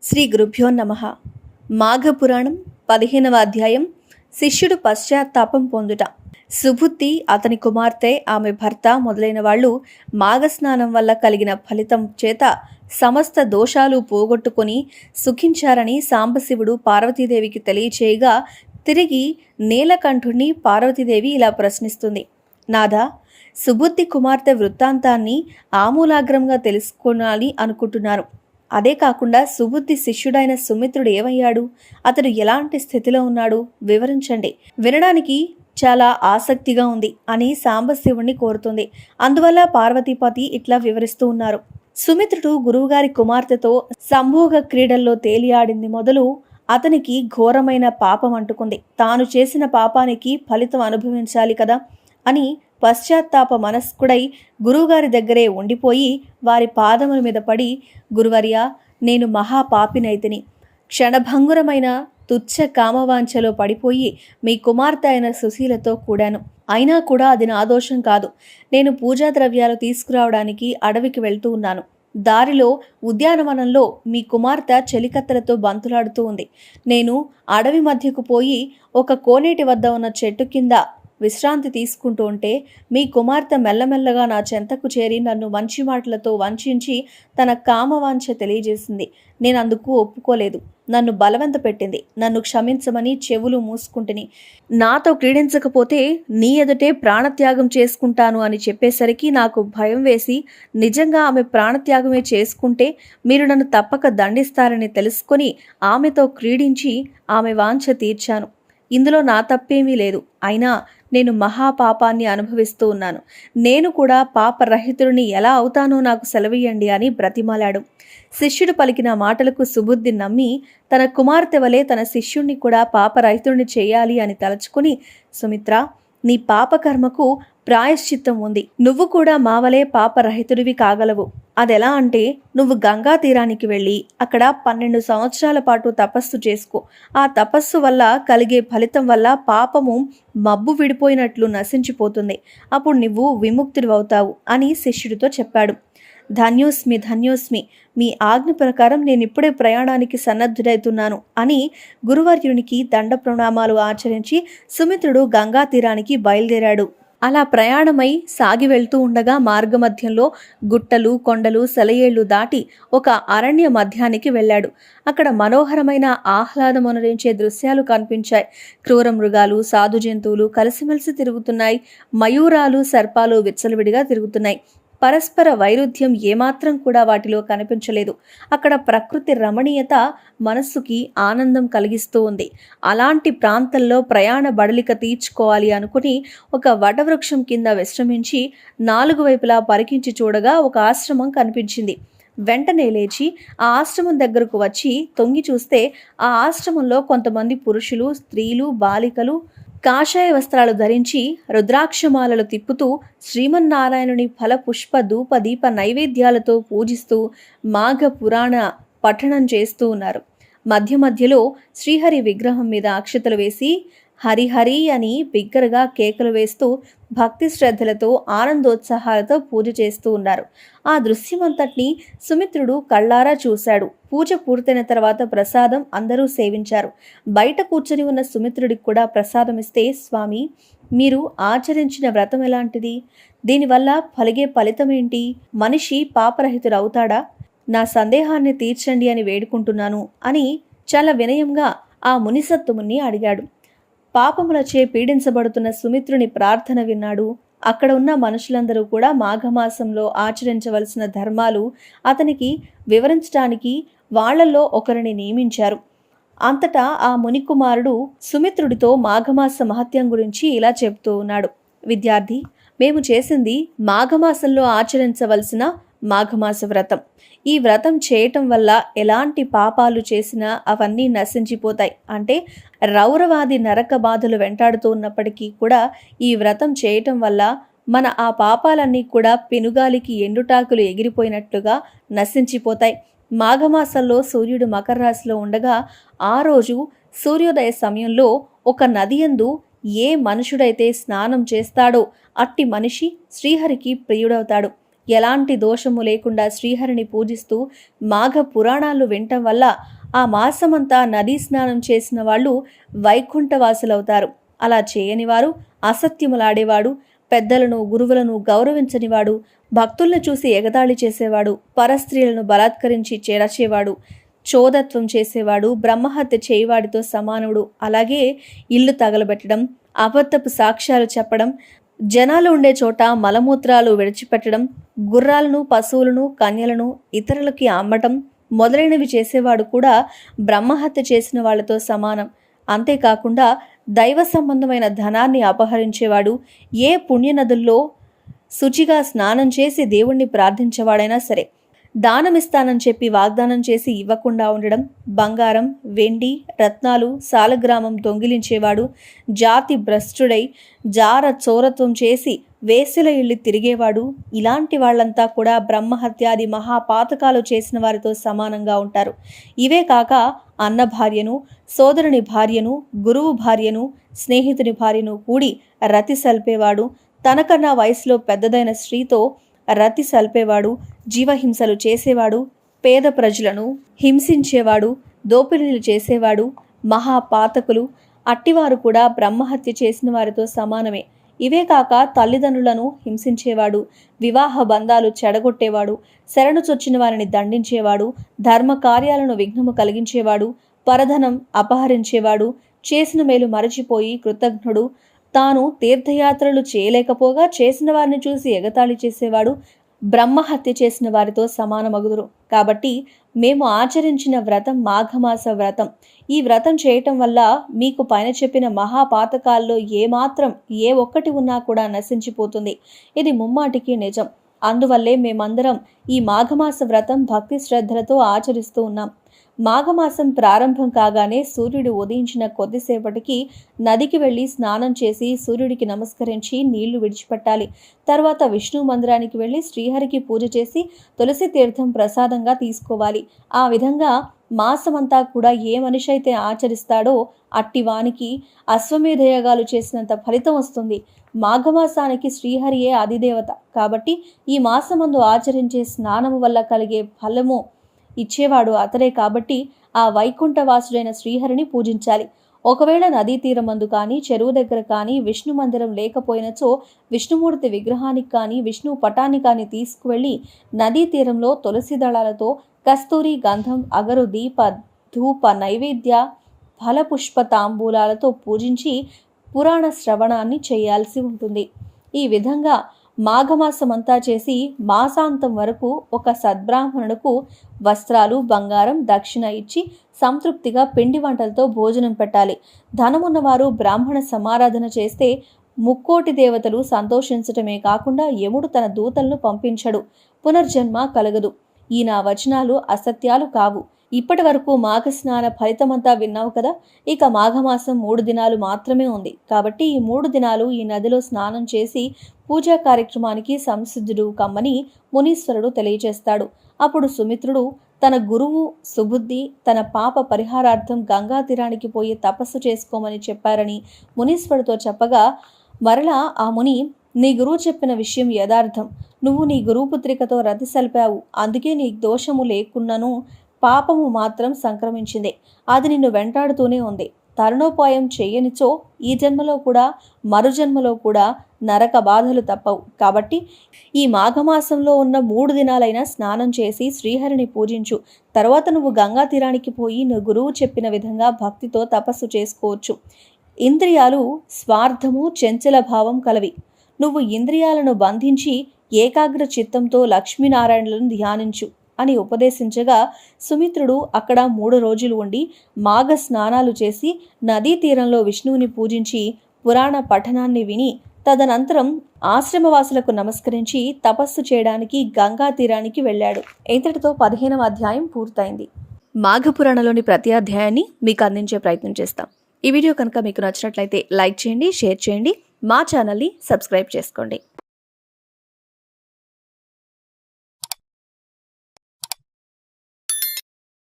శ్రీ గురుభ్యో నమః. మాఘపురాణం 15వ అధ్యాయం. శిష్యుడు పశ్చాత్తాపం పొందుట. సుబుద్ధి, అతని కుమార్తె, ఆమె భర్త మొదలైన వాళ్ళు మాఘస్నానం వల్ల కలిగిన ఫలితం చేత సమస్త దోషాలు పోగొట్టుకొని సుఖించారని సాంబశివుడు పార్వతీదేవికి తెలియచేయగా, తిరిగి నీలకంఠుణ్ణి పార్వతీదేవి ఇలా ప్రశ్నిస్తుంది. నాథా, సుబుద్ధి కుమార్తె వృత్తాంతాన్ని ఆమూలాగ్రంగా తెలుసుకోవాలి అనుకుంటున్నాను. అదే కాకుండా సుబుద్ధి శిష్యుడైన సుమిత్రుడు ఏమయ్యాడు? అతడు ఎలాంటి స్థితిలో ఉన్నాడు? వివరించండి. వినడానికి చాలా ఆసక్తిగా ఉంది అని సాంబశివుణ్ణి కోరుతుంది. అందువల్ల పార్వతీపతి ఇట్లా వివరిస్తూ ఉన్నారు. సుమిత్రుడు గురువుగారి కుమార్తెతో సంభోగ క్రీడల్లో తేలియాడింది మొదలు అతనికి ఘోరమైన పాపం అంటుకుంది. తాను చేసిన పాపానికి ఫలితం అనుభవించాలి కదా అని పశ్చాత్తాప మనస్కుడై గురువుగారి దగ్గరే ఉండిపోయి వారి పాదముల మీద పడి, గురువర్య, నేను మహాపాపినైతిని. క్షణభంగురమైన తుచ్చ కామవాంఛలో పడిపోయి మీ కుమార్తె అయిన సుశీలతో కూడాను. అయినా కూడా అది నా దోషం కాదు. నేను పూజా ద్రవ్యాలు తీసుకురావడానికి అడవికి వెళ్తూ ఉన్నాను. దారిలో ఉద్యానవనంలో మీ కుమార్తె చెలికత్తెలతో బంతులాడుతూ ఉంది. నేను అడవి మధ్యకు పోయి ఒక కోనేటి వద్ద ఉన్న చెట్టు కింద విశ్రాంతి తీసుకుంటూ ఉంటే మీ కుమార్తె మెల్లమెల్లగా నా చెంతకు చేరి నన్ను మంచి మాటలతో వంచించి తన కామవాంఛ తెలియజేసింది. నేను అందుకు ఒప్పుకోలేదు. నన్ను బలవంత పెట్టింది. నన్ను క్షమించమని చెవులు మూసుకుంటుని, నాతో క్రీడించకపోతే నీ ఎదుటే ప్రాణత్యాగం చేసుకుంటాను అని చెప్పేసరికి నాకు భయం వేసి, నిజంగా ఆమె ప్రాణత్యాగమే చేసుకుంటే మీరు నన్ను తప్పక దండిస్తారని తెలుసుకొని ఆమెతో క్రీడించి ఆమె వాంఛ తీర్చాను. ఇందులో నా తప్పేమీ లేదు. అయినా నేను మహాపాపాన్ని అనుభవిస్తూ ఉన్నాను. నేను కూడా పాపరహితుడిని ఎలా అవుతానో నాకు సెలవీయండి అని బ్రతిమాలాడు. శిష్యుడు పలికిన మాటలకు సుబుద్ధి నమ్మి తన కుమార్తె వలె తన శిష్యుణ్ణి కూడా పాపరహితుడిని చేయాలి అని తలచుకుని, సుమిత్ర, నీ పాపకర్మకు ప్రాయశ్చిత్తం ఉంది. నువ్వు కూడా మా వలె పాపరహితుడివి కాగలవు. అదెలా అంటే, నువ్వు గంగా తీరానికి వెళ్ళి అక్కడ 12 సంవత్సరాల పాటు తపస్సు చేసుకో. ఆ తపస్సు వల్ల కలిగే ఫలితం వల్ల పాపము మబ్బు విడిపోయినట్లు నశించిపోతుంది. అప్పుడు నువ్వు విముక్తుడివవుతావు అని శిష్యుడితో చెప్పాడు. ధన్యోస్మి ధన్యోస్మి, మీ ఆజ్ఞ ప్రకారం నేనిప్పుడే ప్రయాణానికి సన్నద్ధుడైతున్నాను అని గురువర్యునికి దండ ప్రణామాలు ఆచరించి సుమిత్రుడు గంగా తీరానికి బయలుదేరాడు. అలా ప్రయాణమై సాగి వెళ్తూ ఉండగా మార్గమధ్యంలో గుట్టలు, కొండలు, సెలయేళ్లు దాటి ఒక అరణ్య మధ్యానికి వెళ్ళాడు. అక్కడ మనోహరమైన ఆహ్లాదమొనరించే దృశ్యాలు కనిపించాయి. క్రూర మృగాలు, సాధు జంతువులు కలిసిమెలిసి తిరుగుతున్నాయి. మయూరాలు, సర్పాలు విచ్చలవిడిగా తిరుగుతున్నాయి. పరస్పర వైరుధ్యం ఏమాత్రం కూడా వాటిలో కనిపించలేదు. అక్కడ ప్రకృతి రమణీయత మనస్సుకి ఆనందం కలిగిస్తూ ఉంది. అలాంటి ప్రాంతంలో ప్రయాణ బడలిక తీర్చుకోవాలి అనుకుని ఒక వటవృక్షం కింద విశ్రమించి 4 వైపులా పరికించి చూడగా ఒక ఆశ్రమం కనిపించింది. వెంటనే లేచి ఆ ఆశ్రమం దగ్గరకు వచ్చి తొంగి చూస్తే ఆ ఆశ్రమంలో కొంతమంది పురుషులు, స్త్రీలు, బాలికలు కాషాయ వస్త్రాలు ధరించి రుద్రాక్షమాలలు తిప్పుతూ శ్రీమన్నారాయణుని ఫల పుష్ప ధూప దీప నైవేద్యాలతో పూజిస్తూ మాఘ పురాణ పఠనం చేస్తూ ఉన్నారు. మధ్య మధ్యలో శ్రీహరి విగ్రహం మీద అక్షతలు వేసి హరిహరి అని బిగ్గరగా కేకలు వేస్తూ భక్తి శ్రద్ధలతో ఆనందోత్సాహాలతో పూజ చేస్తూ ఉన్నారు. ఆ దృశ్యమంతటిని సుమిత్రుడు కళ్ళారా చూశాడు. పూజ పూర్తయిన తర్వాత ప్రసాదం అందరూ సేవించారు. బయట కూర్చొని ఉన్న సుమిత్రుడికి కూడా ప్రసాదం ఇస్తే, స్వామి, మీరు ఆచరించిన వ్రతం ఎలాంటిది? దీనివల్ల కలిగే ఫలితం ఏంటి? మనిషి పాపరహితుడు అవుతాడా? నా సందేహాన్ని తీర్చండి అని వేడుకుంటున్నాను అని చాలా వినయంగా ఆ మునిసత్తుముని అడిగాడు. పాపములచే పీడించబడుతున్న సుమిత్రుని ప్రార్థన విన్నాడు. అక్కడ ఉన్న మనుషులందరూ కూడా మాఘమాసంలో ఆచరించవలసిన ధర్మాలు అతనికి వివరించడానికి వాళ్లలో ఒకరిని నియమించారు. అంతటా ఆ మునికుమారుడు సుమిత్రుడితో మాఘమాస మహత్యం గురించి ఇలా చెప్తూ ఉన్నాడు. విద్యార్థి, మేము చేసింది మాఘమాసంలో ఆచరించవలసిన మాఘమాస వ్రతం. ఈ వ్రతం చేయటం వల్ల ఎలాంటి పాపాలు చేసినా అవన్నీ నశించిపోతాయి. అంటే రౌరవాది నరక బాధలు వెంటాడుతూ ఉన్నప్పటికీ కూడా ఈ వ్రతం చేయటం వల్ల మన ఆ పాపాలన్నీ కూడా పెనుగాలికి ఎండుటాకులు ఎగిరిపోయినట్లుగా నశించిపోతాయి. మాఘమాసంలో సూర్యుడు మకర రాశిలో ఉండగా ఆ రోజు సూర్యోదయ సమయంలో ఒక నదియందు ఏ మనుషుడైతే స్నానం చేస్తాడో అట్టి మనిషి శ్రీహరికి ప్రియుడవుతాడు. ఎలాంటి దోషము లేకుండా శ్రీహరిని పూజిస్తూ మాఘ పురాణాలు వినటం వల్ల ఆ మాసమంతా నదీ స్నానం చేసిన వాళ్ళు వైకుంఠవాసులవుతారు. అలా చేయని వారు అసత్యములాడేవాడు, పెద్దలను గురువులను గౌరవించనివాడు, భక్తులను చూసి ఎగతాళి చేసేవాడు, పరస్త్రీలను బలాత్కరించి చెరచేవాడు, చోదత్వం చేసేవాడు, బ్రహ్మహత్య చేయవాడితో సమానుడు. అలాగే ఇల్లు తగలబెట్టడం, అబద్ధపు సాక్ష్యాలు చెప్పడం, జనాలు ఉండే చోట మలమూత్రాలు విడిచిపెట్టడం, గుర్రాలను, పశువులను, కన్యలను ఇతరులకి అమ్మటం మొదలైనవి చేసేవాడు కూడా బ్రహ్మహత్య చేసిన వాళ్లతో సమానం. అంతేకాకుండా దైవ సంబంధమైన ధనాన్ని అపహరించేవాడు, ఏ పుణ్యనదుల్లో శుచిగా స్నానం చేసి దేవుణ్ణి ప్రార్థించేవాడైనా సరే దానమిస్తానని చెప్పి వాగ్దానం చేసి ఇవ్వకుండా ఉండడం, బంగారం, వెండి, రత్నాలు, సాలగ్రామం దొంగిలించేవాడు, జాతి భ్రష్టుడై జార చోరత్వం చేసి వేశ్యల ఇల్లు తిరిగేవాడు, ఇలాంటి వాళ్ళంతా కూడా బ్రహ్మహత్యాది మహాపాతకాలు చేసిన వారితో సమానంగా ఉంటారు. ఇవే కాక అన్న భార్యను, సోదరుని భార్యను, గురువు భార్యను, స్నేహితుని భార్యను కూడి రతి సల్పేవాడు, తనకన్నా వయసులో పెద్దదైన స్త్రీతో రతి సల్పేవాడు, జీవహింసలు చేసేవాడు, పేద ప్రజలను హింసించేవాడు, దోపిడీలు చేసేవాడు, మహాపాతకులు అట్టివారు కూడా బ్రహ్మహత్య చేసిన వారితో సమానమే. ఇవే కాక తల్లిదండ్రులను హింసించేవాడు, వివాహ బంధాలు చెడగొట్టేవాడు, శరణు చొచ్చిన వారిని దండించేవాడు, ధర్మ కార్యాలను విఘ్నము కలిగించేవాడు, పరధనం అపహరించేవాడు, చేసిన మేలు మరచిపోయి కృతజ్ఞుడు, తాను తీర్థయాత్రలు చేయలేకపోగా చేసిన వారిని చూసి ఎగతాళి చేసేవాడు బ్రహ్మహత్య చేసిన వారితో సమానమగుదురు. కాబట్టి మేము ఆచరించిన వ్రతం మాఘమాస వ్రతం. ఈ వ్రతం చేయటం వల్ల మీకు పైన చెప్పిన మహాపాతకాల్లో ఏ ఒక్కటి ఉన్నా కూడా నశించిపోతుంది. ఇది ముమ్మాటికి నిజం. అందువల్లే మేమందరం ఈ మాఘమాస వ్రతం భక్తి శ్రద్ధలతో ఆచరిస్తూ ఉన్నాం. మాఘమాసం ప్రారంభం కాగానే సూర్యుడు ఉదయించిన కొద్దిసేపటికి నదికి వెళ్లి స్నానం చేసి సూర్యుడికి నమస్కరించి నీళ్లు విడిచిపెట్టాలి. తర్వాత విష్ణు మందిరానికి వెళ్లి శ్రీహరికి పూజ చేసి తులసి తీర్థం ప్రసాదంగా తీసుకోవాలి. ఆ విధంగా మాసమంతా కూడా ఏ మనిషి అయితే ఆచరిస్తాడో అట్టివానికి అశ్వమేధయాగాలు చేసినంత ఫలితం వస్తుంది. మాఘమాసానికి శ్రీహరియే అధిదేవత కాబట్టి ఈ మాసమందు ఆచరించే స్నానము వల్ల కలిగే ఫలము ఇచ్చేవాడు అతడే. కాబట్టి ఆ వైకుంఠవాసుడైన శ్రీహరిని పూజించాలి. ఒకవేళ నదీ తీరమందు కానీ చెరువు దగ్గర కానీ విష్ణు మందిరం లేకపోయినచో విష్ణుమూర్తి విగ్రహానికి కానీ విష్ణు పటాన్ని కానీ తీసుకువెళ్ళి నదీ తీరంలో తులసి దళాలతో కస్తూరి, గంధం, అగరు, దీప, ధూప, నైవేద్య, ఫలపుష్ప తాంబూలాలతో పూజించి పురాణ శ్రవణాన్ని చేయాల్సి ఉంటుంది. ఈ విధంగా మాఘమాసమంతా చేసి మాసాంతం వరకు ఒక సద్బ్రాహ్మణుడుకు వస్త్రాలు, బంగారం, దక్షిణ ఇచ్చి సంతృప్తిగా పిండి వంటలతో భోజనం పెట్టాలి. ధనమున్నవారు బ్రాహ్మణ సమారాధన చేస్తే ముక్కోటి దేవతలు సంతోషించటమే కాకుండా యముడు తన దూతలను పంపించడు, పునర్జన్మ కలగదు. ఈ నా వచనాలు అసత్యాలు కావు. ఇప్పటి వరకు మాఘస్నాన ఫలితమంతా విన్నావు కదా. ఇక మాఘమాసం 3 దినాలు మాత్రమే ఉంది. కాబట్టి ఈ 3 దినాలు ఈ నదిలో స్నానం చేసి పూజా కార్యక్రమానికి సంసిద్ధుడు కమ్మని మునీశ్వరుడు తెలియజేస్తాడు. అప్పుడు సుమిత్రుడు తన గురువు సుబుద్ధి తన పాప పరిహారార్థం గంగా తీరానికి పోయి తపస్సు చేసుకోమని చెప్పారని మునీశ్వరుడితో చెప్పగా, మరలా ఆ ముని, నీ గురువు చెప్పిన విషయం యథార్థం. నువ్వు నీ గురుపుత్రికతో రతి సల్పావు, అందుకే నీ దోషము లేకున్నను పాపము మాత్రం సంక్రమించింది. అది నిన్ను వెంటాడుతూనే ఉంది. తరుణోపాయం చేయనిచో ఈ జన్మలో కూడా మరుజన్మలో కూడా నరక బాధలు తప్పవు. కాబట్టి ఈ మాఘమాసంలో ఉన్న 3 దినాలైనా స్నానం చేసి శ్రీహరిని పూజించు. తర్వాత నువ్వు గంగా తీరానికి పోయి నువ్వు గురువు చెప్పిన విధంగా భక్తితో తపస్సు చేసుకోవచ్చు. ఇంద్రియాలు స్వార్థము, చంచల భావం కలవి. నువ్వు ఇంద్రియాలను బంధించి ఏకాగ్ర చిత్తంతో లక్ష్మీనారాయణలను ధ్యానించు అని ఉపదేశించగా, సుమిత్రుడు అక్కడ 3 రోజులు ఉండి మాఘ స్నానాలు చేసి నదీ తీరంలో విష్ణువుని పూజించి పురాణ పఠనాన్ని విని తదనంతరం ఆశ్రమవాసులకు నమస్కరించి తపస్సు చేయడానికి గంగా తీరానికి వెళ్ళాడు. ఇంతటితో 15వ అధ్యాయం పూర్తయింది. మాఘపురాణంలోని ప్రతి అధ్యాయాన్ని మీకు అందించే ప్రయత్నం చేస్తాం. ఈ వీడియో కనుక మీకు నచ్చినట్లయితే లైక్ చేయండి, షేర్ చేయండి, మా ఛానల్ని సబ్స్క్రైబ్ చేసుకోండి.